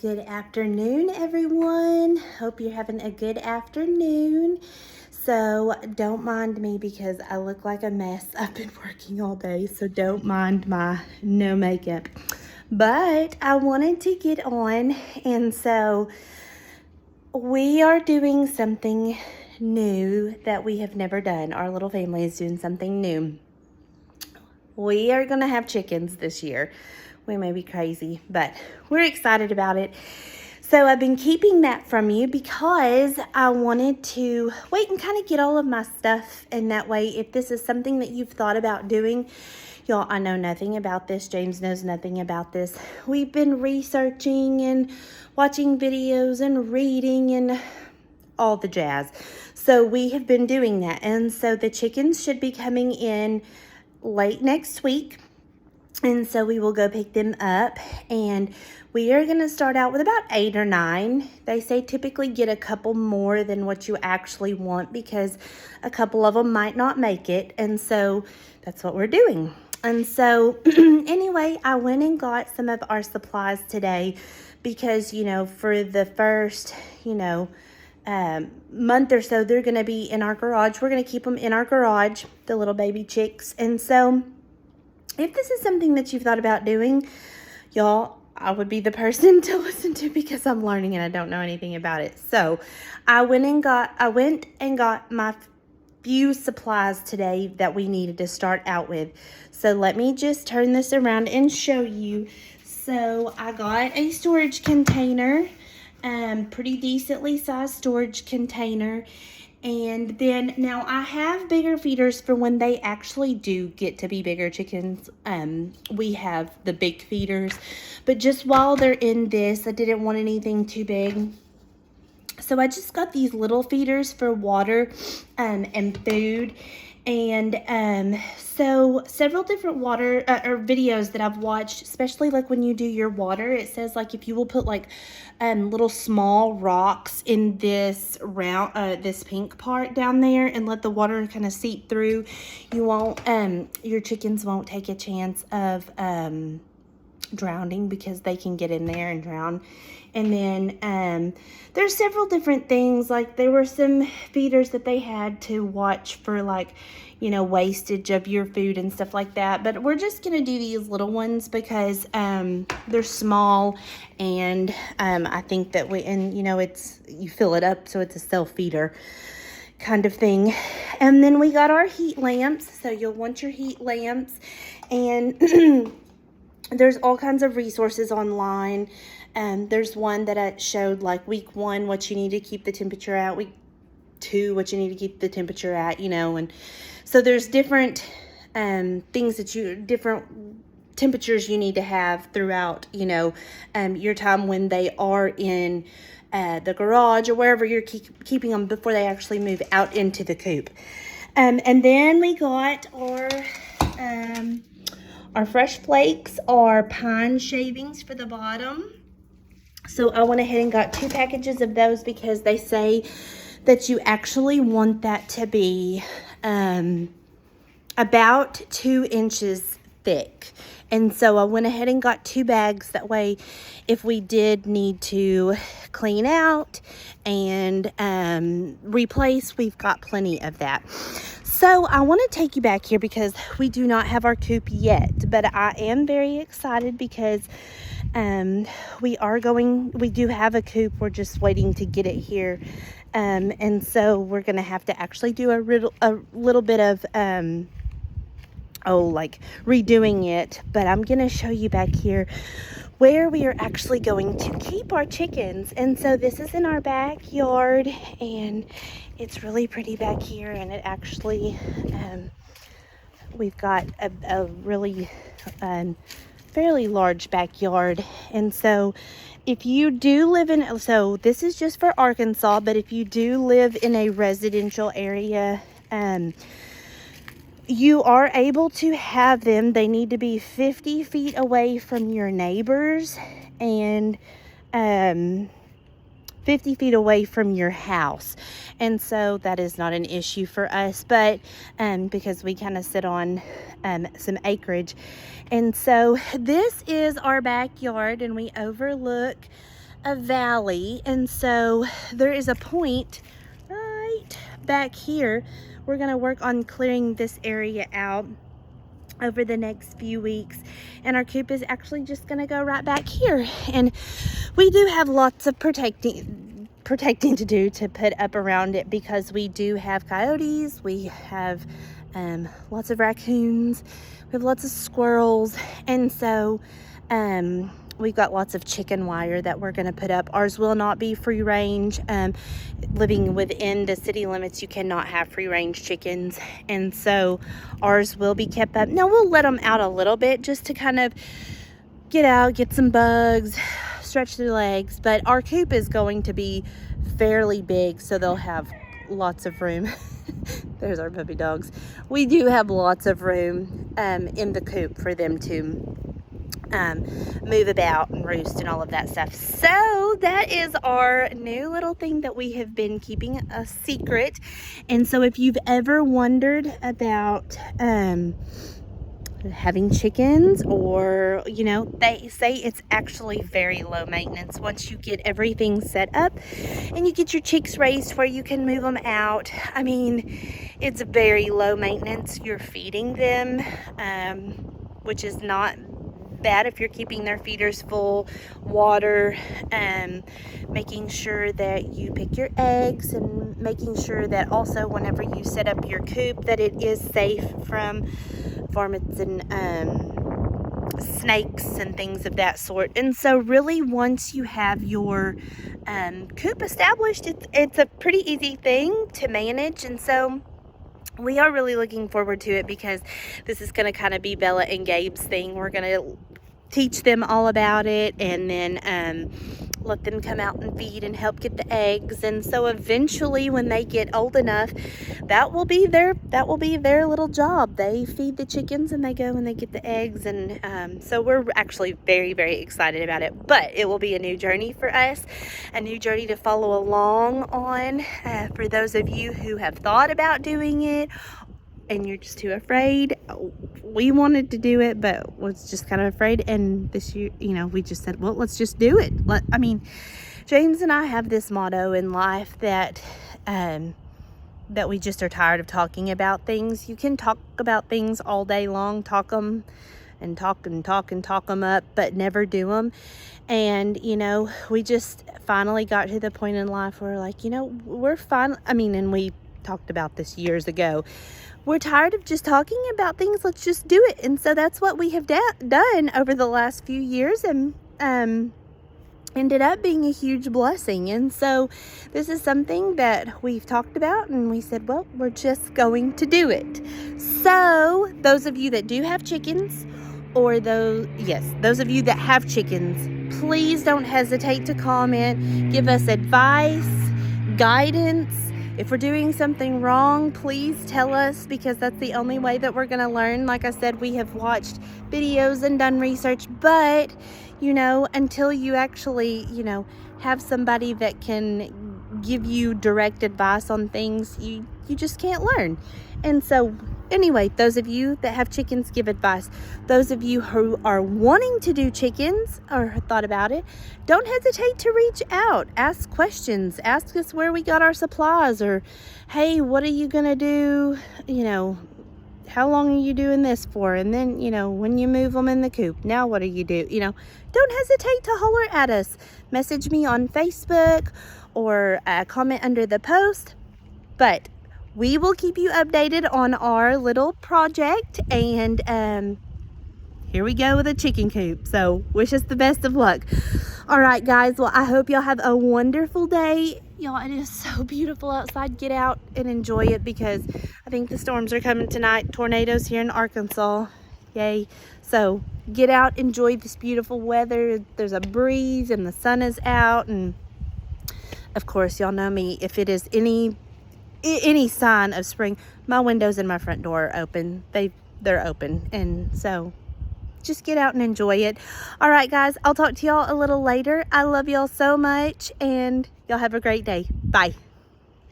Good afternoon, everyone. Hope you're having a good afternoon. So don't mind me because I look like a mess. I've been working all day, so don't mind my no makeup. But I wanted to get on, and so we are doing something new that we have never done. Our little family is doing something new. We are going to have chickens this year. We may be crazy, but we're excited about it. So I've been keeping that from you because I wanted to wait and kind of get all of my stuff. And that way, if this is something that you've thought about doing, y'all, I know nothing about this. James knows nothing about this. We've been researching and watching videos and reading and all the jazz. So we have been doing that. And so the chickens should be coming in late next week. And so we will go pick them up, and we are going to start out with about 8 or 9. They say typically get a couple more than what you actually want because a couple of them might not make it. And so that's what we're doing. And so anyway, I went and got some of our supplies today because, for the first, month or so, they're going to be in our garage. We're going to keep them in our garage, the little baby chicks. And so if this is something that you've thought about doing, y'all, I would be the person to listen to because I'm learning and I don't know anything about it. So I went and got my few supplies today that we needed to start out with. So let me just turn this around and show you. So I got a storage container, pretty decently sized storage container. And then now I have bigger feeders for when they actually do get to be bigger chickens. We have the big feeders, but just while they're in this, I didn't want anything too big. So I just got these little feeders for water and food. And so several different water or videos that I've watched, especially like when you do your water, it says like if you will put like little small rocks in this round, this pink part down there, and let the water kind of seep through, you won't, your chickens won't take a chance of drowning because they can get in there and drown. And then there's several different things, like there were some feeders that they had to watch for, like, wastage of your food and stuff like that. But we're just gonna do these little ones because they're small, and I think that it's, you fill it up so it's a self feeder kind of thing. And then we got our heat lamps, so you'll want your heat lamps. And there's all kinds of resources online. There's one that I showed like week 1 what you need to keep the temperature at, week 2 what you need to keep the temperature at, and so there's different things that different temperatures you need to have throughout your time when they are in the garage or wherever you're keeping them before they actually move out into the coop. And then we got our fresh flakes, our pine shavings for the bottom. So I went ahead and got 2 packages of those because they say that you actually want that to be about 2 inches thick. And so I went ahead and got 2 bags. That way, if we did need to clean out and replace, we've got plenty of that. So I want to take you back here because we do not have our coop yet, but I am very excited because we do have a coop. We're just waiting to get it here. And so we're going to have to actually do a little bit of, redoing it. But I'm going to show you back here where we are actually going to keep our chickens. And so this is in our backyard, and it's really pretty back here. And it actually, we've got a really fairly large backyard. And so if you do live so this is just for Arkansas, but if you do live in a residential area, you are able to have them. They need to be 50 feet away from your neighbors and 50 feet away from your house. And so that is not an issue for us, but because we kind of sit on some acreage. And so this is our backyard, and we overlook a valley, and so there is a point right back here. We're gonna work on clearing this area out over the next few weeks, and our coop is actually just gonna go right back here. And we do have lots of protecting to do to put up around it, because we do have coyotes, we have lots of raccoons, we have lots of squirrels, and so we've got lots of chicken wire that we're going to put up. Ours will not be free range. Living within the city limits, you cannot have free range chickens, and so ours will be kept up. Now we'll let them out a little bit just to kind of get out, get some bugs, stretch their legs, but our coop is going to be fairly big, so they'll have lots of room. There's our puppy dogs. We do have lots of room in the coop for them to move about and roost and all of that stuff. So that is our new little thing that we have been keeping a secret. And so if you've ever wondered about having chickens, or you know, they say it's actually very low maintenance once you get everything set up and you get your chicks raised where you can move them out. I mean, it's very low maintenance. You're feeding them, which is not bad if you're keeping their feeders full, water, making sure that you pick your eggs, and making sure that also whenever you set up your coop that it is safe from varmints and snakes and things of that sort. And so really, once you have your coop established, it's a pretty easy thing to manage. And so we are really looking forward to it, because this is going to kind of be Bella and Gabe's thing. We're going to teach them all about it, and then let them come out and feed and help get the eggs. And so eventually, when they get old enough, that will be their little job. They feed the chickens and they go and they get the eggs. And so we're actually very, very excited about it. But it will be a new journey for us, a new journey to follow along on. For those of you who have thought about doing it and you're just too afraid, we wanted to do it but was just kind of afraid. And this year, you know, we just said, well, let's just do it. I mean, James and I have this motto in life that that we just are tired of talking about things. You can talk about things all day long, talk them and talk them up, but never do them. And, you know, we just finally got to the point in life where we're like, you know, we're fine. I mean, and we talked about this years ago. We're tired of just talking about things. Let's just do it. And so that's what we have done over the last few years, and ended up being a huge blessing. And so this is something that we've talked about, and we said, well, we're just going to do it. So those of you that do have chickens, or those of you that have chickens, please don't hesitate to comment, give us advice, guidance. If we're doing something wrong, please tell us, because that's the only way that we're going to learn. Like I said, we have watched videos and done research, but, you know, until you actually, you know, have somebody that can give you direct advice on things, you just can't learn. And so anyway, those of you that have chickens, give advice. Those of you who are wanting to do chickens or thought about it, don't hesitate to reach out. Ask questions. Ask us where we got our supplies, or, hey, what are you going to do? You know, how long are you doing this for? And then, you know, when you move them in the coop, now what do you do? You know, don't hesitate to holler at us. Message me on Facebook, or comment under the post. But we will keep you updated on our little project, and here we go with a chicken coop. So wish us the best of luck. All right, guys. Well, I hope y'all have a wonderful day. Y'all, it is so beautiful outside. Get out and enjoy it, because I think the storms are coming tonight. Tornadoes here in Arkansas. Yay. So get out, enjoy this beautiful weather. There's a breeze and the sun is out. And of course, y'all know me. If it is any sign of spring, my windows and my front door are open. They're open. And so just get out and enjoy it. All right, guys, I'll talk to y'all a little later. I love y'all so much, and y'all have a great day. Bye.